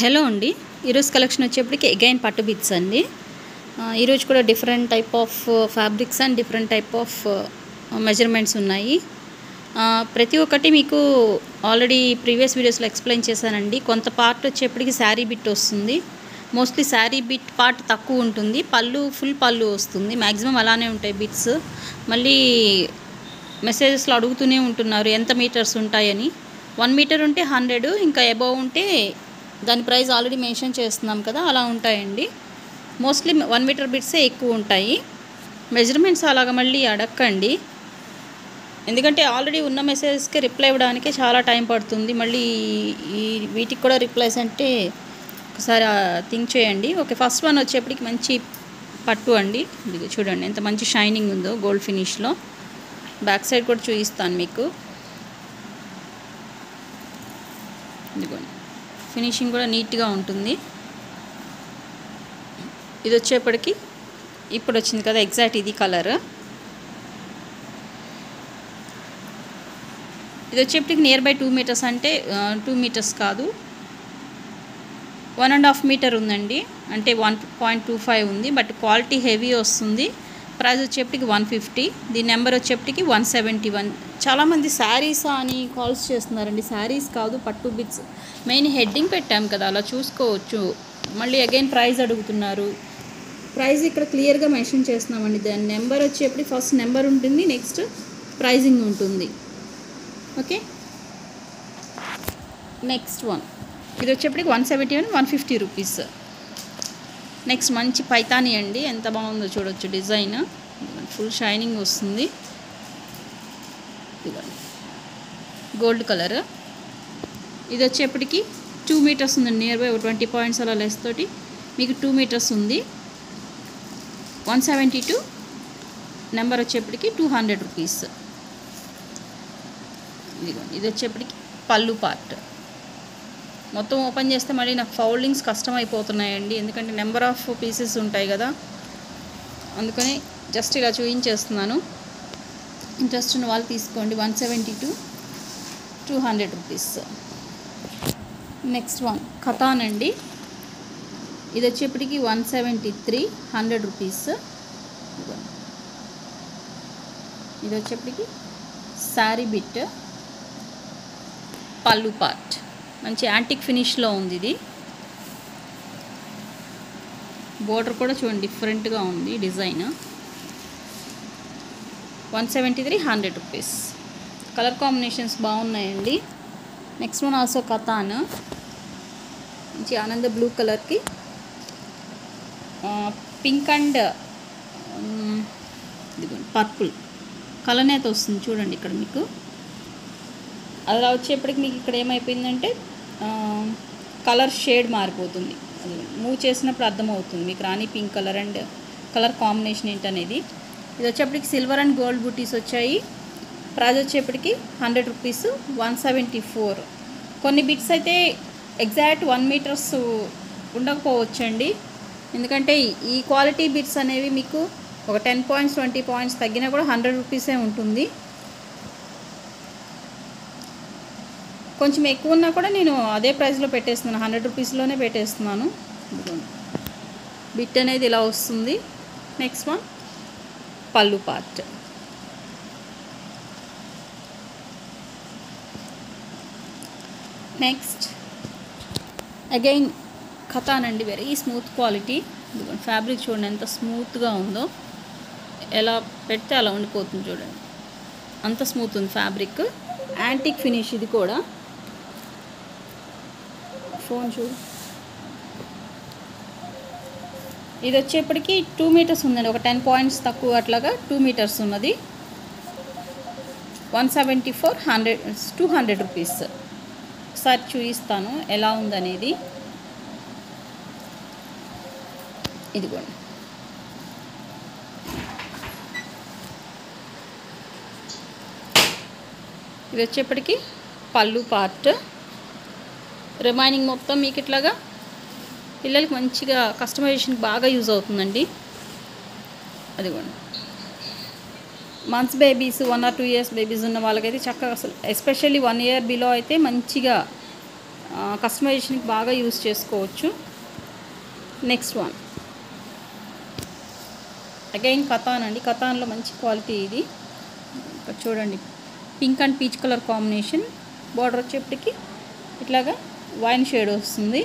Hello అండి. ఈరోజు collection వచ్చేప్పటికి అగైన్ పట్టు బిట్స్ అండి. ఈరోజు కూడా different type of fabrics and different type of measurements ఉన్నాయి. ప్రతి ఒక్కటి మీకు ఆల్రెడీ ప్రీవియస్ వీడియోస్లో ఎక్స్ప్లెయిన్ చేశానండి. కొంత పార్ట్ వచ్చేప్పటికి శారీ బిట్ వస్తుంది. మోస్ట్లీ శారీ బిట్ పార్ట్ తక్కువ ఉంటుంది, పళ్ళు ఫుల్ పళ్ళు వస్తుంది. మ్యాక్సిమం అలానే ఉంటాయి బిట్స్. మళ్ళీ మెసేజెస్లో అడుగుతూనే ఉంటున్నారు ఎంత మీటర్స్ ఉంటాయని. 1 మీటర్ ఉంటే 100, ఇంకా అబవ్ ఉంటే దాని ప్రైస్ ఆల్రెడీ మెన్షన్ చేస్తున్నాం కదా, అలా ఉంటాయండి. మోస్ట్లీ 1 మీటర్ బిట్సే ఎక్కువ ఉంటాయి. మెజర్మెంట్స్ అలాగ మళ్ళీ అడగండి, ఎందుకంటే ఆల్రెడీ ఉన్న మెసేజెస్కి రిప్లై ఇవ్వడానికి చాలా టైం పడుతుంది. మళ్ళీ ఈ వీటికి కూడా రిప్లైస్ అంటే ఒకసారి థింక్ చేయండి. ఓకే, ఫస్ట్ వన్ వచ్చేప్పటికి మంచి పట్టు అండి. ఇది చూడండి ఎంత మంచి షైనింగ్ ఉందో గోల్డ్ ఫినిష్లో. బ్యాక్ సైడ్ కూడా చూపిస్తాను మీకు. ఇదిగోండి, ఫినిషింగ్ కూడా నీట్గా ఉంటుంది. ఇది వచ్చేప్పటికి ఇప్పుడు వచ్చింది కదా ఎగ్జాక్ట్ ఇది కలర్. ఇది వచ్చేప్పటికి నియర్ బై 2 మీటర్స్, అంటే 2 మీటర్స్ కాదు 1.5 మీటర్ ఉందండి, అంటే 1.25 ఉంది. బట్ క్వాలిటీ హెవీ వస్తుంది. ప్రైస్ వచ్చేప్పటికి 150. దీని నెంబర్ వచ్చేప్పటికి 171. చాలామంది శారీసా అని కాల్స్ చేస్తున్నారండి. శారీస్ కాదు, పట్టు బిట్స్. మెయిన్ హెడ్డింగ్ పెట్టాం కదా, అలా చూసుకోవచ్చు. మళ్ళీ అగైన్ ప్రైస్ అడుగుతున్నారు. ప్రైస్ ఇక్కడ క్లియర్గా మెన్షన్ చేస్తున్నామండి. దాని నెంబర్ వచ్చేప్పటికి ఫస్ట్ నెంబర్ ఉంటుంది, నెక్స్ట్ ప్రైజింగ్ ఉంటుంది. ఓకే, నెక్స్ట్ వన్ ఇది వచ్చేప్పటికి 171, 150 రూపీస్. నెక్స్ట్ మంచి పైతానీ అండి, ఎంత బాగుందో చూడొచ్చు. డిజైన్ ఫుల్ షైనింగ్ వస్తుంది. Gold colour. ఇది వచ్చేప్పటికి 2 మీటర్స్ ఉందండి. నియర్ బై 20 పాయింట్స్ అలా లెస్ తోటి మీకు 2 మీటర్స్ ఉంది. 172. నెంబర్ వచ్చేప్పటికి 200 రూపీస్. ఇది వచ్చేప్పటికి పళ్ళు పార్ట్. మొత్తం ఓపెన్ చేస్తే మళ్ళీ నాకు ఫౌల్డింగ్స్ కష్టం అయిపోతున్నాయండి, ఎందుకంటే నెంబర్ ఆఫ్ పీసెస్ ఉంటాయి కదా, అందుకని జస్ట్ ఇలా చూపించేస్తున్నాను. ఇంట్రెస్ట్ ఉన్న వాళ్ళు తీసుకోండి. 172, 200 రూపీస్. నెక్స్ట్ వన్ ఖతాన్ అండి. ఇది వచ్చేప్పటికి 173, 100 రూపీస్. ఇది వచ్చేప్పటికి శారీ బిట్, పళ్ళు పార్ట్. మంచి యాంటిక్ ఫినిష్లో ఉంది ఇది. బోర్డర్ కూడా చూడండి డిఫరెంట్గా ఉంది డిజైన్. 173, 100 రూపీస్. కలర్ కాంబినేషన్స్ బాగున్నాయండి. Next one also katan. మంచి ఆనంద బ్లూ కలర్కి పింక్ అండ్ ఇదిగోండి పర్పుల్ కలర్నేత వస్తుంది చూడండి ఇక్కడ మీకు. అలా వచ్చేప్పటికి మీకు ఇక్కడ ఏమైపోయిందంటే కలర్ షేడ్ మారిపోతుంది. అది మూవ్ చేసినప్పుడు అర్థమవుతుంది మీకు రాణి pink colour and colour combination ఏంటనేది. ఇది వచ్చేప్పటికి సిల్వర్ అండ్ గోల్డ్ బూటీస్ వచ్చాయి. ప్రైస్ వచ్చేప్పటికి 100 రూపీస్, 174. కొన్ని బిట్స్ అయితే ఎగ్జాక్ట్ 1 మీటర్స్ ఉండకపోవచ్చండి, ఎందుకంటే ఈ క్వాలిటీ బిట్స్ అనేవి మీకు ఒక 10 పాయింట్స్ 20 పాయింట్స్ తగ్గినా కూడా 100 రూపీసే ఉంటుంది. కొంచెం ఎక్కువ ఉన్నా కూడా నేను అదే ప్రైస్లో పెట్టేస్తున్నాను, 100 రూపీస్లోనే పెట్టేస్తున్నాను. బిట్ అనేది ఇలా వస్తుంది. నెక్స్ట్ వన్ పళ్ళు పార్ట్. నెక్స్ట్ అగైన్ ఖతాన్ అండి, వెరీ స్మూత్ క్వాలిటీ. ఫ్యాబ్రిక్ చూడండి ఎంత స్మూత్గా ఉందో, ఎలా పెడితే అలా ఉండిపోతుంది చూడండి, అంత స్మూత్ ఉంది ఫ్యాబ్రిక్. యాంటిక్ ఫినిష్ ఇది కూడా. ఫోన్ చూడు. ఇది వచ్చేప్పటికి 2 మీటర్స్ ఉందండి, ఒక 10 పాయింట్స్ తక్కువ అట్లాగా 2 మీటర్స్ ఉన్నది. 174, 100, 200 రూపీస్. ఒకసారి చూపిస్తాను ఎలా ఉందనేది. ఇదిగోండి, ఇది వచ్చేప్పటికి పళ్ళు పార్ట్. రిమైనింగ్ మొత్తం మీకు ఇట్లాగా పిల్లలకి మంచిగా కస్టమైజేషన్కి బాగా యూజ్ అవుతుందండి. అదిగోండి, months babies 1 or 2 years babies ఉన్న వాళ్ళకైతే చక్కగా, అసలు ఎస్పెషల్లీ 1 year బిలో అయితే మంచిగా కస్టమైజేషన్కి బాగా యూస్ చేసుకోవచ్చు. నెక్స్ట్ వన్ అగైన్ కతాన్ అండి. కతాన్లో మంచి క్వాలిటీ ఇది. ఇక్కడ చూడండి, pink and peach colour combination. Border వచ్చేప్పటికి ఇట్లాగా వైన్ షేడ్ వస్తుంది.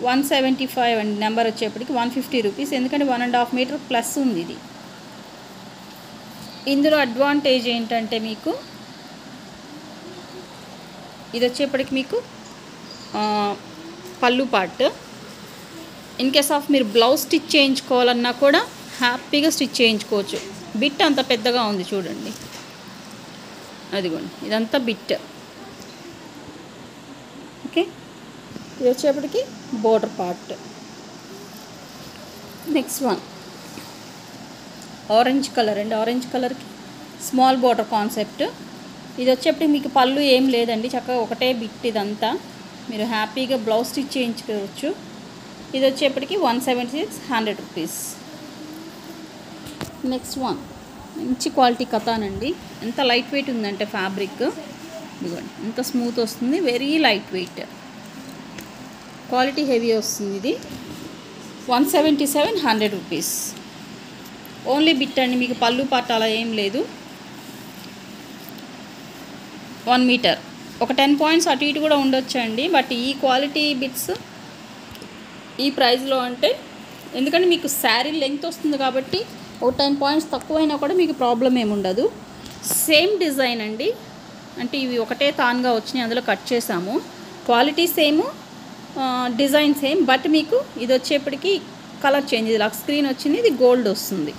175 అండి. నెంబర్ వచ్చేప్పటికి 150 రూపీస్. ఎందుకంటే 1.5 మీటర్ ప్లస్ ఉంది ఇది. ఇందులో అడ్వాంటేజ్ ఏంటంటే మీకు ఇది వచ్చేప్పటికి మీకు పళ్ళు పార్ట్. ఇన్ కేస్ ఆఫ్ మీరు బ్లౌజ్ స్టిచ్ చేయించుకోవాలన్నా కూడా హ్యాపీగా స్టిచ్ చేయించుకోవచ్చు. బిట్ అంత పెద్దగా ఉంది చూడండి, అదిగోండి ఇదంతా బిట్. ఓకే, ఇది వచ్చేప్పటికి border part. Next one orange colour అండి. ఆరెంజ్ కలర్కి స్మాల్ బోర్డర్ కాన్సెప్ట్. ఇది వచ్చేప్పటికి మీకు పళ్ళు ఏం లేదండి, చక్కగా ఒకటే బిట్. ఇదంతా మీరు హ్యాపీగా బ్లౌజ్ స్టిచ్ చేయించుకోవచ్చు. ఇది వచ్చేప్పటికి 176, 100 రూపీస్. నెక్స్ట్ వన్ మంచి క్వాలిటీ కతాన్ అండి. ఎంత లైట్ వెయిట్ ఉందంటే ఫ్యాబ్రిక్ ఇదిగోండి, ఎంత స్మూత్ వస్తుంది, very light weight, quality heavy వస్తుంది. ఇది 177, 100 రూపీస్. ఓన్లీ బిట్ అండి, మీకు పళ్ళు పార్ట్ అలా ఏం లేదు. 1 మీటర్, ఒక 10 పాయింట్స్ అటు ఇటు కూడా ఉండొచ్చు అండి. బట్ ఈ క్వాలిటీ బిట్స్ ఈ ప్రైస్లో అంటే, ఎందుకంటే మీకు శారీ లెంగ్త్ వస్తుంది కాబట్టి ఒక 10 పాయింట్స్ తక్కువైనా కూడా మీకు ప్రాబ్లం ఏమి ఉండదు. సేమ్ డిజైన్ అండి, అంటే ఇవి ఒకటే తాన్గా వచ్చినాయి, అందులో కట్ చేసాము. Quality same, design same. But మీకు ఇది వచ్చేప్పటికి కలర్ చేంజ్. ఇది లక్స్ స్క్రీన్ వచ్చింది, ఇది గోల్డ్ వస్తుంది.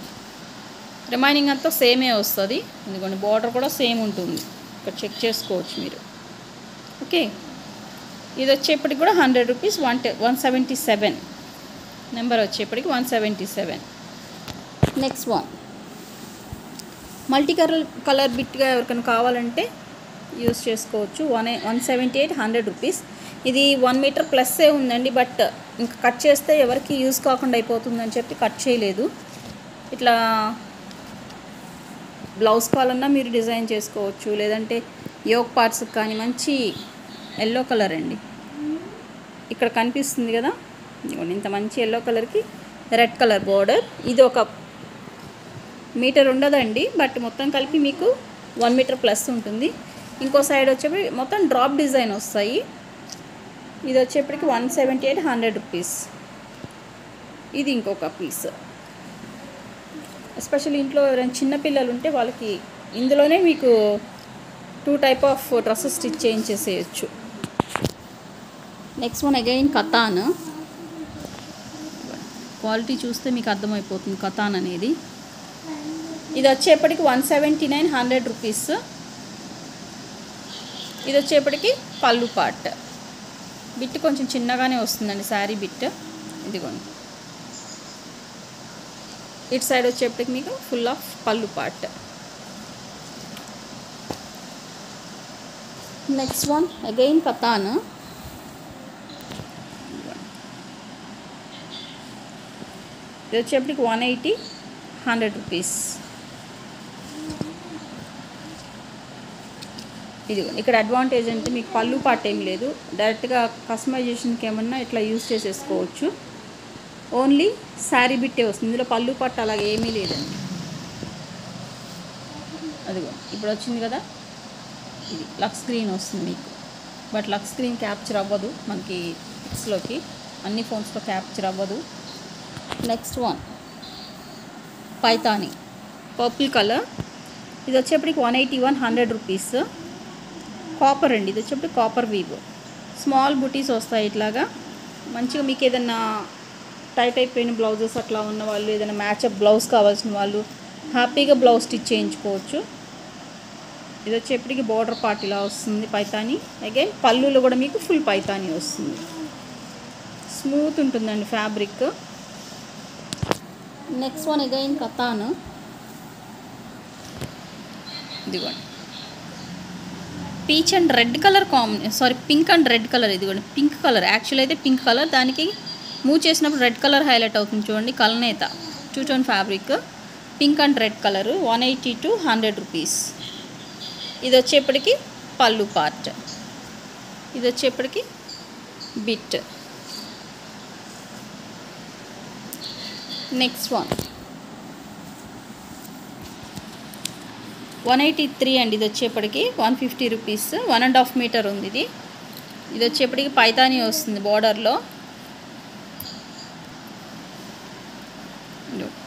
రిమైనింగ్ అంతా సేమే వస్తుంది. ఎందుకంటే బార్డర్ కూడా సేమ్ ఉంటుంది, ఇక్కడ చెక్ చేసుకోవచ్చు మీరు. ఓకే, ఇది వచ్చేప్పటికి కూడా 100 రూపీస్. 177 నెంబర్ వచ్చేప్పటికి 177. నెక్స్ట్ వన్ మల్టీ కలర్ బిట్గా ఎవరికైనా కావాలంటే యూస్ చేసుకోవచ్చు. 178, 100 రూపీస్. ఇది 1 మీటర్ ప్లస్సే ఉందండి. బట్ ఇంకా కట్ చేస్తే ఎవరికి యూస్ కాకుండా అయిపోతుందని చెప్పి కట్ చేయలేదు. ఇట్లా బ్లౌజ్ కావాలన్నా మీరు డిజైన్ చేసుకోవచ్చు, లేదంటే యోక్ పార్ట్స్కి కానీ. మంచి ఎల్లో కలర్ అండి, ఇక్కడ కనిపిస్తుంది కదా, ఇంత మంచి ఎల్లో కలర్కి రెడ్ కలర్ బోర్డర్. ఇది ఒక మీటర్ ఉండదండి, బట్ మొత్తం కలిపి మీకు 1 మీటర్ ప్లస్ ఉంటుంది. ఇంకో సైడ్ వచ్చేప్పటికి మొత్తం డ్రాప్ డిజైన్ వస్తాయి. ఇది వచ్చేప్పటికి 178, 100 రూపీస్. ఇది ఇంకొక పీస్. ఎస్పెషల్లీ ఇంట్లో ఎవరైనా చిన్నపిల్లలు ఉంటే వాళ్ళకి ఇందులోనే మీకు 2 టైప్ ఆఫ్ డ్రెస్సెస్ స్టిచ్ చేయించేసేయచ్చు. Next one again Katan. Quality చూస్తే మీకు అర్థమైపోతుంది కతాన్ అనేది. ఇది వచ్చేప్పటికి 179, 100 రూపీస్. ఇది వచ్చేప్పటికి పళ్ళు పార్ట్. బిట్ కొంచెం చిన్నగానే వస్తుందండి శారీ బిట్. ఇదిగోండి, ఇటు సైడ్ వచ్చేప్పటికి మీకు ఫుల్ ఆఫ్ పళ్ళు part. Next one again katan. ఇది వచ్చేప్పటికి 180, 100 రూపీస్. ఇది ఇక్కడ అడ్వాంటేజ్ అంటే మీకు పళ్ళు పార్ట్ ఏం లేదు, డైరెక్ట్గా కస్టమైజేషన్కి ఏమన్నా ఇట్లా యూస్ చేసేసుకోవచ్చు. ఓన్లీ శారీ బిట్టే వస్తుంది, ఇందులో పళ్ళు పార్ట్ అలాగే ఏమీ లేదండి. అదిగో ఇప్పుడు వచ్చింది కదా, ఇది లక్స్ స్క్రీన్ వస్తుంది మీకు. బట్ లక్స్ స్క్రీన్ క్యాప్చర్ అవ్వదు మనకి పిక్స్లోకి, అన్ని ఫోన్స్లో క్యాప్చర్ అవ్వదు. Next one Paithani purple colour. ఇది వచ్చేప్పటికి 181, 100 రూపీస్. కాపర్ అండి, ఇది వచ్చేప్పటికి కాపర్ వీవ్. స్మాల్ బుటీస్ వస్తాయి ఇట్లాగా. మంచిగా మీకు ఏదైనా టైట్ అయిపోయిన బ్లౌజెస్ అట్లా ఉన్న వాళ్ళు, ఏదైనా మ్యాచప్ బ్లౌజ్ కావాల్సిన వాళ్ళు హ్యాపీగా బ్లౌజ్ స్టిచ్ చేయించుకోవచ్చు. ఇది వచ్చేప్పటికి బార్డర్ పార్ట్ ఇలా వస్తుంది పైతాని. అగైన్ పళ్ళులో కూడా మీకు ఫుల్ పైతాని వస్తుంది. స్మూత్ ఉంటుందండి fabric. Next one again Katan. ఇదిగోండి peach and red colour pink and red colour. ఇదిగోండి పింక్ కలర్, యాక్చువల్ అయితే పింక్ కలర్, దానికి మూవ్ చేసినప్పుడు రెడ్ కలర్ హైలైట్ అవుతుంది చూడండి. కల్నేత చూచోన్ fabric, pink and red colour. 180 to 100 rupees. ఇది వచ్చేప్పటికి పళ్ళు పార్ట్. ఇది వచ్చేప్పటికి బిట్. నెక్స్ట్ వన్ 183 అండి. ఇది వచ్చేప్పటికి 150 రూపీస్. 1.5 మీటర్ ఉంది ఇది. ఇది వచ్చేప్పటికి పైతానీ వస్తుంది బార్డర్లో.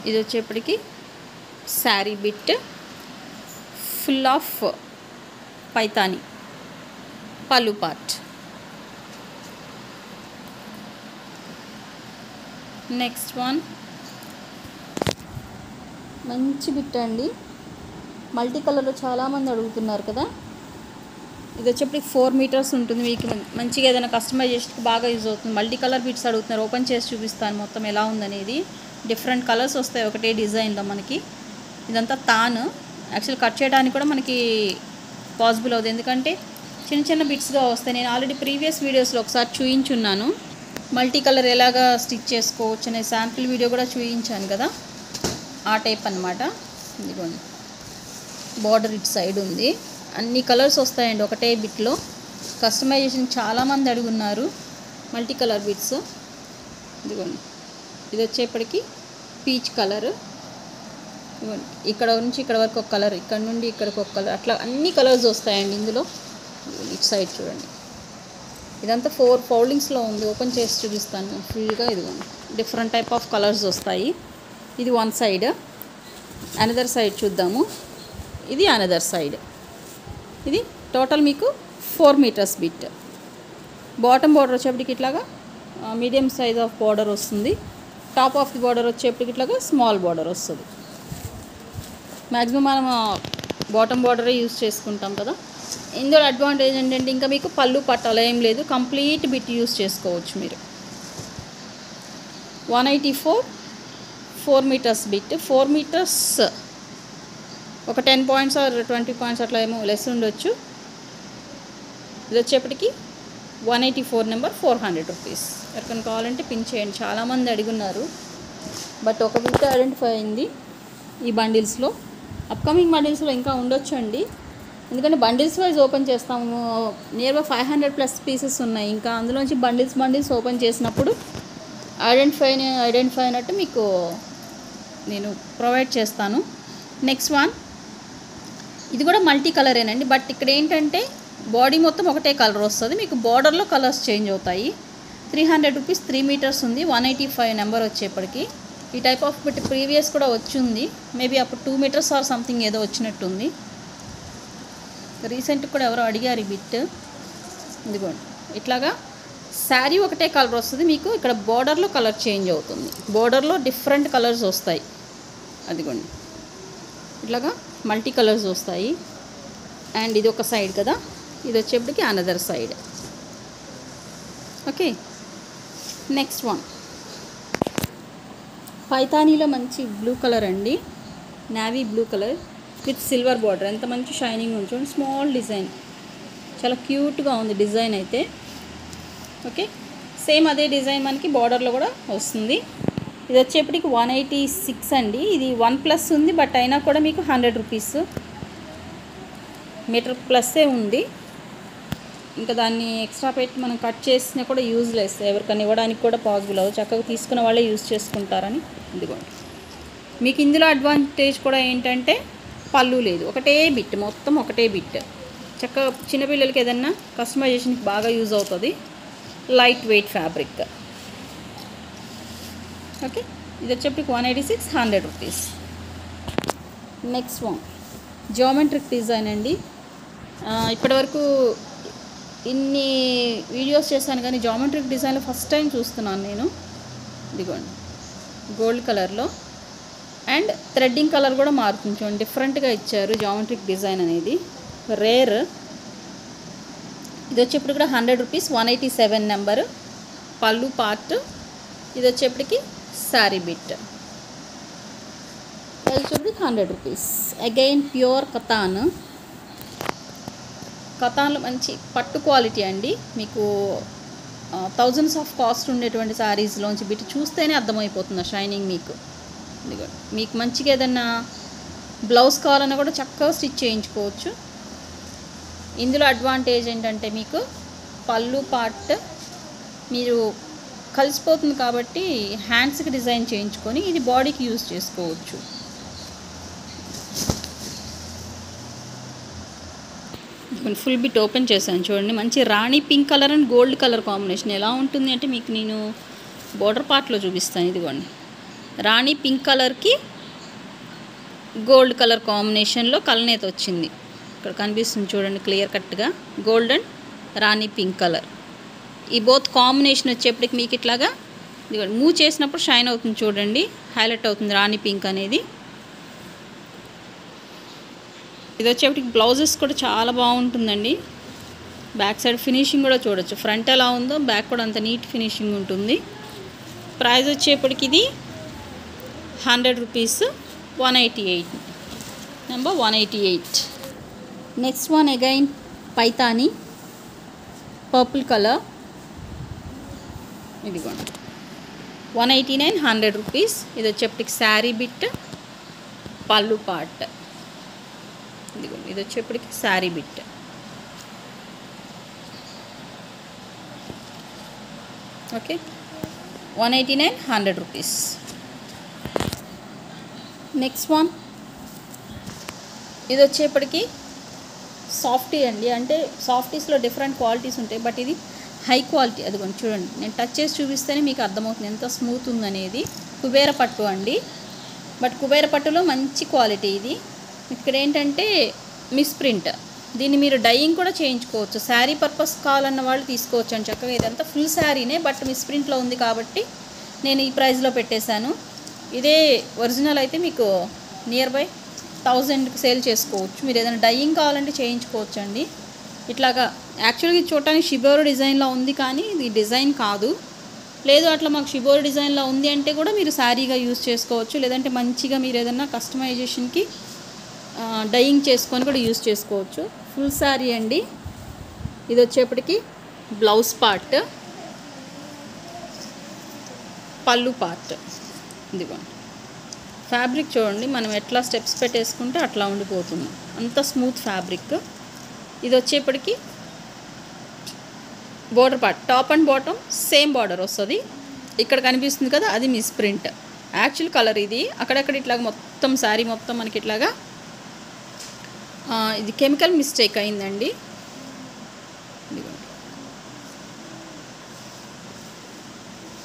ఇది వచ్చేప్పటికి sari bit full of Paithani పళ్ళు పార్ట్. నెక్స్ట్ వన్ మంచి బిట్ అండి. మల్టీ కలర్లో చాలామంది అడుగుతున్నారు కదా. ఇది వచ్చేప్పటికి 4 మీటర్స్ ఉంటుంది. మీకు మంచిగా ఏదైనా కస్టమైజేషన్కి బాగా యూజ్ అవుతుంది. మల్టీ కలర్ బిట్స్ అడుగుతున్నారు. ఓపెన్ చేసి చూపిస్తాను మొత్తం ఎలా ఉందనేది. డిఫరెంట్ కలర్స్ వస్తాయి ఒకటే డిజైన్లో మనకి. ఇదంతా తాను యాక్చువల్ కట్ చేయడానికి కూడా మనకి పాసిబుల్ అవుతుంది, ఎందుకంటే చిన్న చిన్న బిట్స్గా వస్తాయి. నేను ఆల్రెడీ ప్రీవియస్ వీడియోస్లో ఒకసారి చూయించున్నాను మల్టీ కలర్ ఎలాగా స్టిచ్ చేసుకోవచ్చు అనే శాంపిల్ వీడియో కూడా చూయించాను కదా. ఆ టైప్ అన్నమాట. ఇదిగోండి బార్డర్ ఇటు సైడ్ ఉంది. అన్ని కలర్స్ వస్తాయండి ఒకటే బిట్లో. కస్టమైజేషన్ చాలామంది అడుగున్నారు మల్టీ కలర్ బిట్స్. ఇదిగోండి ఇది వచ్చేప్పటికి పీచ్ కలర్. ఇక్కడ నుంచి ఇక్కడ వరకు ఒక కలర్, ఇక్కడ నుండి ఇక్కడికి ఒక కలర్, అట్లా అన్ని కలర్స్ వస్తాయండి ఇందులో. ఇటు సైడ్ చూడండి, ఇదంతా 4 ఫోల్డింగ్స్లో ఉంది. ఓపెన్ చేసి చూపిస్తాను ఫుల్గా. ఇదిగోండి డిఫరెంట్ టైప్ ఆఫ్ కలర్స్ వస్తాయి. ఇది వన్ సైడ్. అనదర్ సైడ్ చూద్దాము. ఇది అనదర్ సైడ్. ఇది టోటల్ మీకు 4 మీటర్స్ బిట్. బాటమ్ బార్డర్ వచ్చేప్పటికి ఇట్లాగా మీడియం సైజ్ ఆఫ్ బార్డర్ వస్తుంది. టాప్ ఆఫ్ ది బార్డర్ వచ్చేప్పటికి ఇట్లాగా స్మాల్ బార్డర్ వస్తుంది. మ్యాక్సిమం మనం బాటమ్ బార్డరే యూజ్ చేసుకుంటాం కదా. ఇందులో అడ్వాంటేజ్ ఏంటంటే ఇంకా మీకు పళ్ళు పట్టాల ఏం లేదు, కంప్లీట్ బిట్ యూజ్ చేసుకోవచ్చు మీరు. 184 4 మీటర్స్ బిట్. 4 మీటర్స్ ఒక 10 పాయింట్స్ ఆర్ 20 పాయింట్స్ అట్లా ఏమో లెస్ ఉండొచ్చు. ఇది వచ్చేప్పటికి 184 నెంబర్ 400 రూపీస్. ఎవరికైనా కావాలంటే పిన్ చేయండి. చాలామంది అడుగున్నారు, బట్ ఒక బిట్ ఐడెంటిఫై అయింది ఈ బండిల్స్లో. అప్కమింగ్ బండిల్స్లో ఇంకా ఉండొచ్చు అండి, ఎందుకంటే బండిల్స్ వైజ్ ఓపెన్ చేస్తాము. నియర్గా 500+ పీసెస్ ఉన్నాయి. ఇంకా అందులోంచి బండిల్స్ ఓపెన్ చేసినప్పుడు ఐడెంటిఫై అయినట్టు మీకు నేను ప్రొవైడ్ చేస్తాను. నెక్స్ట్ వన్ ఇది కూడా మల్టీ కలరేనండి, బట్ ఇక్కడ ఏంటంటే బాడీ మొత్తం ఒకటే కలర్ వస్తుంది. మీకు బార్డర్లో కలర్స్ చేంజ్ అవుతాయి. 300 రూపీస్. 3 మీటర్స్ ఉంది. 185 నెంబర్ వచ్చేప్పటికి. ఈ టైప్ ఆఫ్ బిట్ ప్రీవియస్ కూడా వచ్చింది. మేబీ అప్పుడు 2 మీటర్స్ ఆర్ సంథింగ్ ఏదో వచ్చినట్టుంది. రీసెంట్ కూడా ఎవరో అడిగారు ఈ బిట్. ఇదిగోండి ఇట్లాగా శారీ ఒకటే కలర్ వస్తుంది. మీకు ఇక్కడ బార్డర్లో కలర్ చేంజ్ అవుతుంది. బార్డర్లో డిఫరెంట్ కలర్స్ వస్తాయి. అదిగోండి ఇట్లాగా మల్టీ కలర్స్ వస్తాయి. అండ్ ఇది ఒక సైడ్ కదా, ఇది వచ్చేప్పటికి another side. Okay, next one పైతానీలో మంచి బ్లూ కలర్ అండి. Navy blue colour with silver border. ఎంత మంచి షైనింగ్ ఉంది చూడండి. స్మాల్ డిజైన్, చాలా క్యూట్గా ఉంది డిజైన్ అయితే. ఓకే, సేమ్ అదే డిజైన్ మనకి బార్డర్లో కూడా వస్తుంది. ఇది వచ్చేప్పటికి 186 అండి. ఇది 1+ ఉంది, బట్ అయినా కూడా మీకు 100 రూపీస్. మీటర్ ప్లస్సే ఉంది. ఇంకా దాన్ని ఎక్స్ట్రా పెట్టి మనం కట్ చేసినా కూడా యూజ్లెస్, ఎవరికైనా ఇవ్వడానికి కూడా పాసిబుల్ అవ్వదు. చక్కగా తీసుకున్న వాళ్ళే యూజ్ చేసుకుంటారని. ఇదిగోండి మీకు ఇందులో అడ్వాంటేజ్ కూడా ఏంటంటే పళ్ళు లేదు, ఒకటే బిట్, మొత్తం ఒకటే బిట్. చక్కగా చిన్నపిల్లలకి ఏదన్నా కస్టమైజేషన్కి బాగా యూజ్ అవుతుంది. Light weight fabric. ఓకే, ఇది వచ్చేప్పటికి 186, 100 rupees. Next one geometric design అండి. ఇప్పటివరకు ఇన్ని వీడియోస్ చేశాను కానీ జియోమెట్రిక్ డిజైన్లో ఫస్ట్ టైం చూస్తున్నాను నేను. ఇదిగోండి గోల్డ్ కలర్లో అండ్ థ్రెడ్డింగ్ కలర్ కూడా మారుతుంది చూడండి. డిఫరెంట్గా ఇచ్చారు జియోమెట్రిక్ డిజైన్ అనేది, రేర్. ఇది వచ్చేప్పుడు కూడా 100 రూపీస్. 187 నెంబర్ పళ్ళు పార్ట్. ఇది వచ్చేప్పటికి శారీ బిట్. అది వచ్చేప్పటికి 100 రూపీస్. Again pure Katan. కతాన్లో మంచి పట్టు క్వాలిటీ అండి. మీకు థౌజండ్స్ ఆఫ్ కాస్ట్ ఉండేటువంటి శారీస్లోంచి బిట్ చూస్తేనే అర్థమైపోతుంది షైనింగ్ మీకు. ఇదిగోండి మీకు మంచిగా ఏదన్నా బ్లౌజ్ కావాలన్నా కూడా చక్కగా స్టిచ్ చేయించుకోవచ్చు. ఇందులో అడ్వాంటేజ్ ఏంటంటే మీకు పళ్ళు పార్ట్ మీరు కలిసిపోతుంది కాబట్టి హ్యాండ్స్కి డిజైన్ చేయించుకొని ఇది బాడీకి యూజ్ చేసుకోవచ్చు. ఫుల్ బిట్ ఓపెన్ చేశాను చూడండి. మంచి rani pink colour and gold colour combination ఎలా ఉంటుంది అంటే మీకు నేను బోర్డర్ పార్ట్లో చూపిస్తాను. ఇదిగోండి, రాణి పింక్ కలర్కి గోల్డ్ కలర్ కాంబినేషన్లో కలనేత వచ్చింది. ఇక్కడ కనిపిస్తుంది చూడండి క్లియర్ కట్గా, gold and rani pink colour. ఈ బోత్ కాంబినేషన్ వచ్చేప్పటికి మీకు ఇట్లాగా ఇదిగోండి మూవ్ చేసినప్పుడు షైన్ అవుతుంది చూడండి, హైలైట్ అవుతుంది రాణి పింక్ అనేది. ఇది వచ్చేప్పటికి బ్లౌజెస్ కూడా చాలా బాగుంటుందండి. బ్యాక్ సైడ్ ఫినిషింగ్ కూడా చూడొచ్చు, ఫ్రంట్ ఎలా ఉందో బ్యాక్ కూడా అంత నీట్ ఫినిషింగ్ ఉంటుంది. ప్రైస్ వచ్చేప్పటికి ఇది 100 rupees, 188, number 188. Next one again Paithani purple colour. ఇదిగోండి 189, 100 రూపీస్. ఇది వచ్చేప్పటికి శారీ బిట్, పళ్ళు పార్ట్. ఇదిగోండి ఇది వచ్చేప్పటికి sari bit. Okay, 189, 100 rupees. Next one ఇది వచ్చేప్పటికి సాఫ్టీ అండి. అంటే సాఫ్టీస్లో డిఫరెంట్ క్వాలిటీస్ ఉంటాయి, బట్ ఇది హై క్వాలిటీ. అదిగోండి చూడండి, నేను టచ్ చేసి చూపిస్తేనే మీకు అర్థమవుతుంది ఎంత స్మూత్ ఉందనేది. కుబేర పట్టు అండి, బట్ కుబేర పట్టులో మంచి క్వాలిటీ ఇది. ఇక్కడ ఏంటంటే మిస్ ప్రింట్, దీన్ని మీరు డైయింగ్ కూడా చేయించుకోవచ్చు. శారీ పర్పస్ కావాలన్న వాళ్ళు తీసుకోవచ్చు అని చక్కగా. ఇదంతా ఫుల్ శారీనే, బట్ మిస్ ప్రింట్లో ఉంది కాబట్టి నేను ఈ ప్రైస్లో పెట్టేశాను. ఇదే ఒరిజినల్ అయితే మీకు నియర్ బై 1000కి సేల్ చేసుకోవచ్చు. మీరు ఏదైనా డైయింగ్ కావాలంటే చేయించుకోవచ్చు అండి. ఇట్లాగా యాక్చువల్గా ఇది చూడటానికి షిబోరు డిజైన్లో ఉంది, కానీ ఇది డిజైన్ కాదు. లేదు అట్లా మాకు షిబోరు డిజైన్లో ఉంది అంటే కూడా మీరు శారీగా యూజ్ చేసుకోవచ్చు. లేదంటే మంచిగా మీరు ఏదైనా కస్టమైజేషన్కి డైయింగ్ చేసుకొని కూడా యూజ్ చేసుకోవచ్చు. ఫుల్ శారీ అండి. ఇది వచ్చేప్పటికి బ్లౌజ్ పార్ట్, పళ్ళు పార్ట్. ఇదిగోండి ఫ్యాబ్రిక్ చూడండి, మనం ఎట్లా స్టెప్స్ పెట్టేసుకుంటే అట్లా ఉండిపోతుంది, అంత స్మూత్ ఫ్యాబ్రిక్. ఇది వచ్చేప్పటికి border part, top and bottom same border వస్తుంది. ఇక్కడ కనిపిస్తుంది కదా, అది మిస్ ప్రింట్. యాక్చువల్ కలర్ ఇది. అక్కడక్కడ ఇట్లాగ మొత్తం శారీ మొత్తం మనకి ఇట్లాగా ఇది కెమికల్ మిస్టేక్ అయిందండి.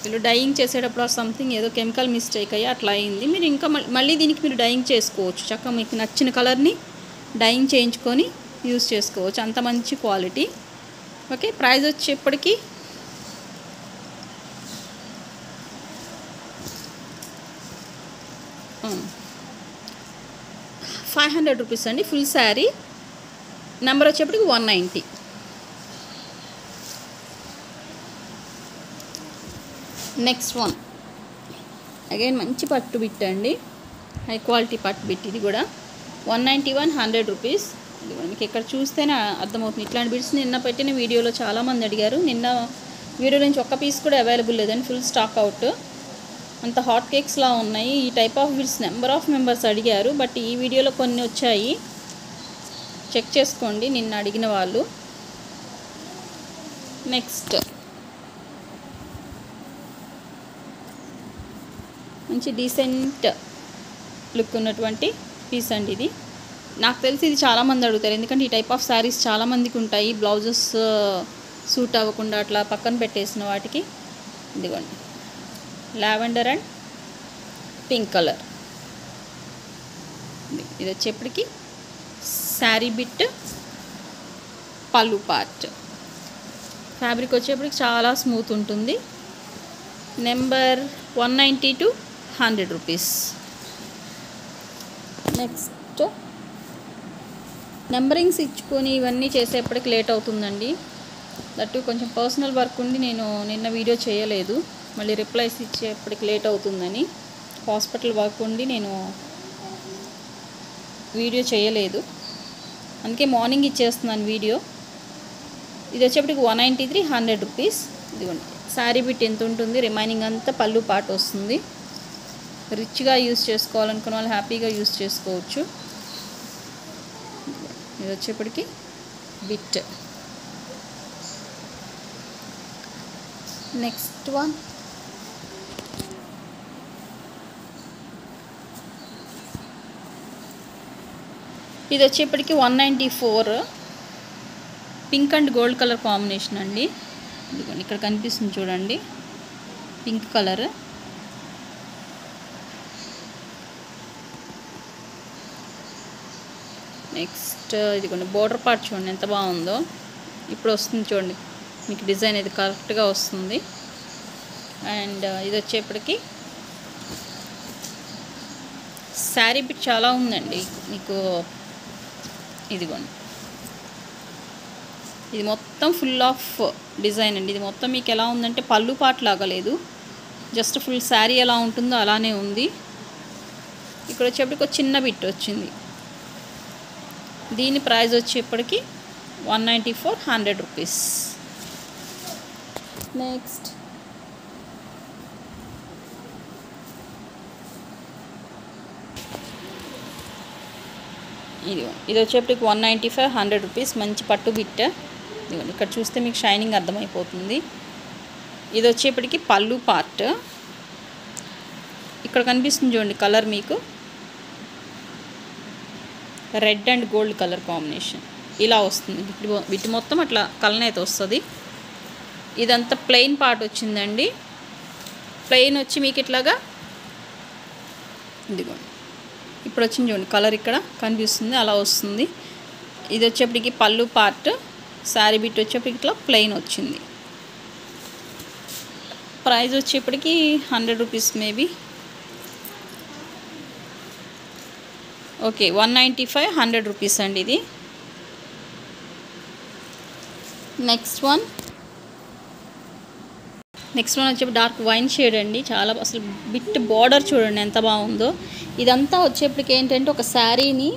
వీళ్ళు డైయింగ్ చేసేటప్పుడు సంథింగ్ ఏదో కెమికల్ మిస్టేక్ అయ్యి అట్లా అయింది. మీరు ఇంకా మళ్ళీ దీనికి మీరు డైయింగ్ చేసుకోవచ్చు. చక్కగా మీకు నచ్చిన కలర్ని డైయింగ్ చేయించుకొని యూజ్ చేసుకోవచ్చు, అంత మంచి క్వాలిటీ. ఓకే, ప్రైస్ వచ్చేప్పటికి ₹500 అండి. ఫుల్ శారీ. నెంబర్ వచ్చేప్పటికి 190. నెక్స్ట్ వన్ అగైన్ మంచి పట్టు బిట్ అండి, హై క్వాలిటీ పట్టు బిట్. ఇది కూడా 191, 100 రూపీస్. ఇది కూడా మీకు ఇక్కడ చూస్తేనే అర్థమవుతుంది. ఇట్లాంటి బిట్స్ నిన్న పెట్టిన వీడియోలో చాలామంది అడిగారు. నిన్న వీడియో నుంచి ఒక్క పీస్ కూడా అవైలబుల్ లేదండి, ఫుల్ స్టాక్ అవుట్. అంత హాట్ కేక్స్లా ఉన్నాయి. ఈ type of bits number of members అడిగారు, బట్ ఈ వీడియోలో కొన్ని వచ్చాయి, చెక్ చేసుకోండి నిన్న అడిగిన వాళ్ళు. నెక్స్ట్ మంచి డీసెంట్ లుక్ ఉన్నటువంటి పీస్ అండి ఇది. నాకు తెలిసి ఇది చాలామంది అడుగుతారు, ఎందుకంటే ఈ టైప్ ఆఫ్ శారీస్ చాలామందికి ఉంటాయి. బ్లౌజెస్ సూట్ అవ్వకుండా అట్లా పక్కన పెట్టేసిన వాటికి. ఇదిగోండి లావెండర్ అండ్ పింక్ కలర్. ఇది వచ్చేప్పటికి శారీ బిట్, పళ్ళు పార్ట్. ఫ్యాబ్రిక్ వచ్చేప్పటికి చాలా స్మూత్ ఉంటుంది. Number 190 to 100 rupees. Next numberings ఇచ్చుకొని ఇవన్నీ చేసేప్పటికి లేట్ అవుతుందండి. దట్టు కొంచెం పర్సనల్ వర్క్ ఉండి నేను నిన్న వీడియో చేయలేదు, మళ్ళీ రిప్లైస్ ఇచ్చేప్పటికి లేట్ అవుతుందని. హాస్పిటల్ వర్క్ ఉండి నేను వీడియో చేయలేదు, అందుకే మార్నింగ్ ఇచ్చేస్తున్నాను వీడియో. ఇది వచ్చేప్పటికి 193, 100 రూపీస్. ఇదిగోండి శారీ బిట్ ఎంత ఉంటుంది, రిమైనింగ్ అంతా పళ్ళు పాట వస్తుంది. రిచ్గా యూజ్ చేసుకోవాలనుకున్న వాళ్ళు హ్యాపీగా యూజ్ చేసుకోవచ్చు. ఇది వచ్చేప్పటికి బిట్. నెక్స్ట్ వన్ ఇది వచ్చేప్పటికి 194 pink and gold colour combination అండి. ఇదిగోండి ఇక్కడ కనిపిస్తుంది చూడండి, పింక్ కలర్. నెక్స్ట్ ఇదిగోండి బోర్డర్ పార్ట్ చూడండి ఎంత బాగుందో. ఇప్పుడు వస్తుంది చూడండి మీకు డిజైన్ ఇది కరెక్ట్గా వస్తుంది. అండ్ ఇది వచ్చేప్పటికి శారీ బిట్ చాలా ఉందండి మీకు. ఇదిగోండి ఇది మొత్తం ఫుల్ ఆఫ్ డిజైన్ అండి. ఇది మొత్తం మీకు ఎలా ఉందంటే పళ్ళు పార్ట్ లాగా లేదు, జస్ట్ ఫుల్ శారీ ఎలా ఉంటుందో అలానే ఉంది. ఇక్కడ వచ్చేప్పటికి ఒక చిన్న బిట్ వచ్చింది. దీని ప్రైస్ వచ్చేప్పటికి 194, 100 రూపీస్. నెక్స్ట్ ఇది వచ్చేప్పటికి 195, 100 రూపీస్. మంచి పట్టు బిట్. ఇదిగోండి ఇక్కడ చూస్తే మీకు షైనింగ్ అర్థమైపోతుంది. ఇది వచ్చేప్పటికి పళ్ళు పార్ట్. ఇక్కడ కనిపిస్తుంది చూడండి కలర్ మీకు red and gold colour combination ఇలా వస్తుంది. వీటి మొత్తం అట్లా కలర్ అయితే వస్తుంది. ఇదంతా ప్లెయిన్ పార్ట్ వచ్చిందండి. ప్లెయిన్ వచ్చి మీకు ఇట్లాగా ఇదిగోండి ఇప్పుడు వచ్చింది చూడండి కలర్ ఇక్కడ కనిపిస్తుంది అలా వస్తుంది. ఇది వచ్చేప్పటికి పళ్ళు పార్ట్, శారీ బిట్ వచ్చేప్పటికి ఇట్లా ప్లెయిన్ వచ్చింది. ప్రైస్ వచ్చేప్పటికి 100 రూపీస్ మేబీ. ఓకే 195, 100 రూపీస్ అండి ఇది. నెక్స్ట్ వన్ వచ్చేప్పుడు డార్క్ వైన్ షేడ్ అండి. చాలా అసలు బిట్ బార్డర్ చూడండి ఎంత బాగుందో. ఇదంతా వచ్చేప్పటికి ఏంటంటే ఒక శారీని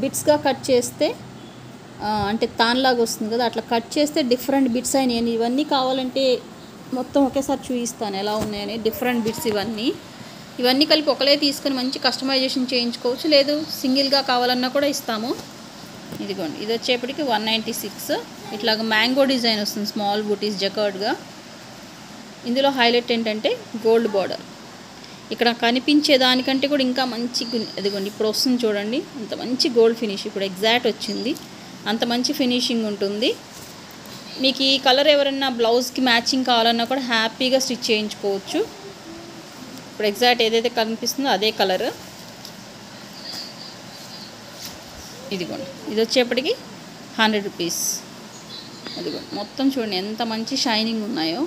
బిట్స్గా కట్ చేస్తే అంటే తాన్లాగా వస్తుంది కదా, అట్లా కట్ చేస్తే డిఫరెంట్ బిట్స్ అయినాయి. ఇవన్నీ కావాలంటే మొత్తం ఒకేసారి చూపిస్తాను ఎలా ఉన్నాయని. డిఫరెంట్ బిట్స్ ఇవన్నీ కలిపి ఒకలే తీసుకొని మంచి కస్టమైజేషన్ చేయించుకోవచ్చు, లేదు సింగిల్గా కావాలన్నా కూడా ఇస్తాము. ఇదిగోండి ఇది వచ్చేప్పటికి 196. ఇట్లాగ మ్యాంగో డిజైన్ వస్తుంది, స్మాల్ బూటీస్ జకర్డ్గా. ఇందులో హైలైట్ ఏంటంటే గోల్డ్ బార్డర్. ఇక్కడ కనిపించే దానికంటే కూడా ఇంకా మంచి ఇదిగోండి ఇప్పుడు వస్తుంది చూడండి అంత మంచి గోల్డ్ ఫినిష్. ఇప్పుడు ఎగ్జాక్ట్ వచ్చింది, అంత మంచి ఫినిషింగ్ ఉంటుంది. మీకు ఈ కలర్ ఎవరైనా బ్లౌజ్కి మ్యాచింగ్ కావాలన్నా కూడా హ్యాపీగా స్టిచ్ చేయించుకోవచ్చు. ఇప్పుడు ఎగ్జాక్ట్ ఏదైతే కనిపిస్తుందో అదే కలర్. ఇదిగోండి ఇది వచ్చేప్పటికి 100 రూపీస్. అదిగోండి మొత్తం చూడండి ఎంత మంచి షైనింగ్ ఉన్నాయో.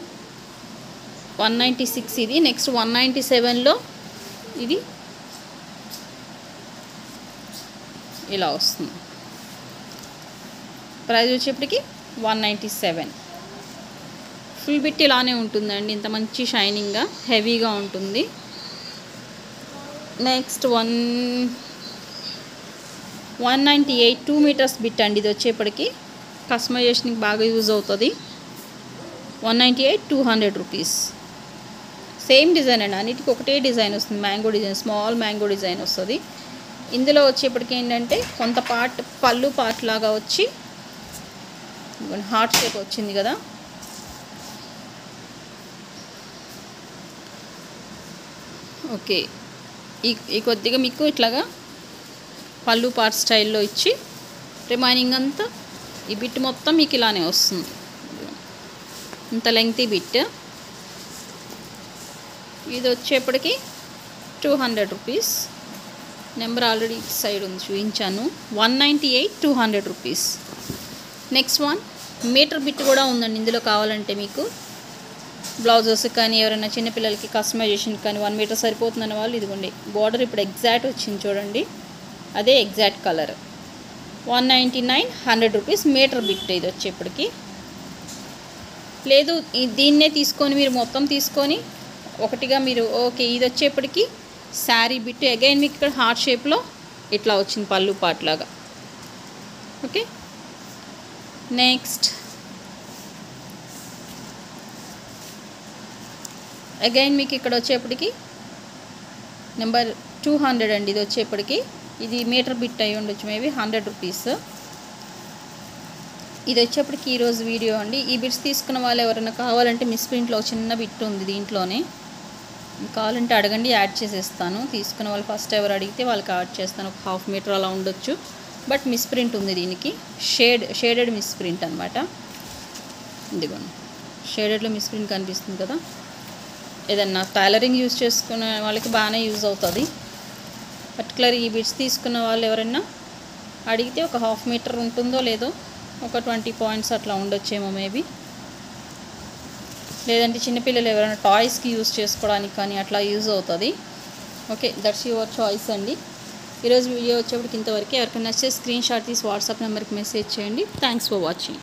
196 ఇది. నెక్స్ట్ 197లో ఇది ఇలా వస్తుంది. ప్రైస్ వచ్చేప్పటికి 197. ఫుల్ బిట్ ఇలానే ఉంటుందండి, ఇంత మంచి షైనింగ్గా హెవీగా ఉంటుంది. నెక్స్ట్ 198 2 మీటర్స్ బిట్ అండి. ఇది వచ్చేప్పటికి కస్టమైజేషన్కి బాగా యూజ్ అవుతుంది. 198, 200 రూపీస్. సేమ్ డిజైన్ అండి, అన్నిటికీ ఒకటే డిజైన్ వస్తుంది. Mango design, small mango design వస్తుంది. ఇందులో వచ్చేప్పటికి ఏంటంటే కొంత పార్ట్ పళ్ళు పార్ట్ లాగా వచ్చి హార్ట్ షేప్ వచ్చింది కదా. ఓకే ఈ కొద్దిగా మీకు ఇట్లాగా పళ్ళు పార్ట్ స్టైల్లో ఇచ్చి రిమైనింగ్ అంతా ఈ బిట్ మొత్తం మీకు ఇలానే వస్తుంది. ఇంత లెంగ్తీ బిట్. ఇది వచ్చేప్పటికి 200 రూపీస్. నెంబర్ ఆల్రెడీ సైడ్ ఉంది చూపించాను. 198, 200 rupees. Next one metre bit కూడా ఉందండి ఇందులో. కావాలంటే మీకు బ్లౌజెస్ కానీ ఎవరైనా చిన్నపిల్లలకి కస్టమైజేషన్ కానీ 1 మీటర్ సరిపోతుందన్న వాళ్ళు ఇదిగోండి బార్డర్ ఇప్పుడు ఎగ్జాక్ట్ వచ్చింది చూడండి, అదే exact colour. 199, 100 rupees metre bit. ఇది వచ్చేప్పటికి లేదు దీన్నే తీసుకొని మీరు మొత్తం తీసుకొని ఒకటిగా మీరు ఓకే. ఇది వచ్చేప్పటికి శారీ బిట్ అగైన్ మీకు ఇక్కడ హార్ట్ షేప్లో ఇట్లా వచ్చింది పళ్ళు పార్ట్ లాగా. ఓకే నెక్స్ట్ అగైన్ మీకు ఇక్కడ వచ్చేప్పటికి నెంబర్ 200 అండి. ఇది వచ్చేప్పటికి ఇది మీటర్ బిట్ అయి ఉండొచ్చు మేబీ. 100 రూపీస్. ఇది వచ్చేప్పటికి ఈరోజు వీడియో అండి. ఈ బిట్స్ తీసుకున్న వాళ్ళు ఎవరైనా కావాలంటే మిస్ ప్రింట్లో చిన్న బిట్ ఉంది దీంట్లోనే, కావాలంటే అడగండి, యాడ్ చేసేస్తాను. తీసుకున్న వాళ్ళు ఫస్ట్ ఎవరు అడిగితే వాళ్ళకి యాడ్ చేస్తాను. ఒక 1/2 మీటర్ అలా ఉండొచ్చు, బట్ మిస్ ప్రింట్ ఉంది దీనికి. షేడెడ్ మిస్ ప్రింట్ అనమాట. ఇదిగోండి, షేడెడ్లో మిస్ ప్రింట్ కనిపిస్తుంది కదా. ఏదన్నా టైలరింగ్ యూజ్ చేసుకునే వాళ్ళకి బాగానే యూజ్ అవుతుంది. పర్టికులర్ ఈ బిట్స్ తీసుకున్న వాళ్ళు ఎవరైనా అడిగితే ఒక 1/2 మీటర్ ఉంటుందో లేదో, ఒక 20 పాయింట్స్ అట్లా ఉండొచ్చేమో మేబీ. లేదంటే చిన్నపిల్లలు ఎవరైనా టాయ్స్కి యూజ్ చేసుకోవడానికి కానీ అట్లా యూజ్ అవుతుంది. ఓకే, దట్స్ యువర్ చాయిస్ అండి. ఈరోజు వీడియో వచ్చేప్పటికి ఇంతవరకు. ఎవరికైనా నచ్చితే స్క్రీన్ షాట్ తీసి వాట్సాప్ నెంబర్కి మెసేజ్ చేయండి. Thanks for watching.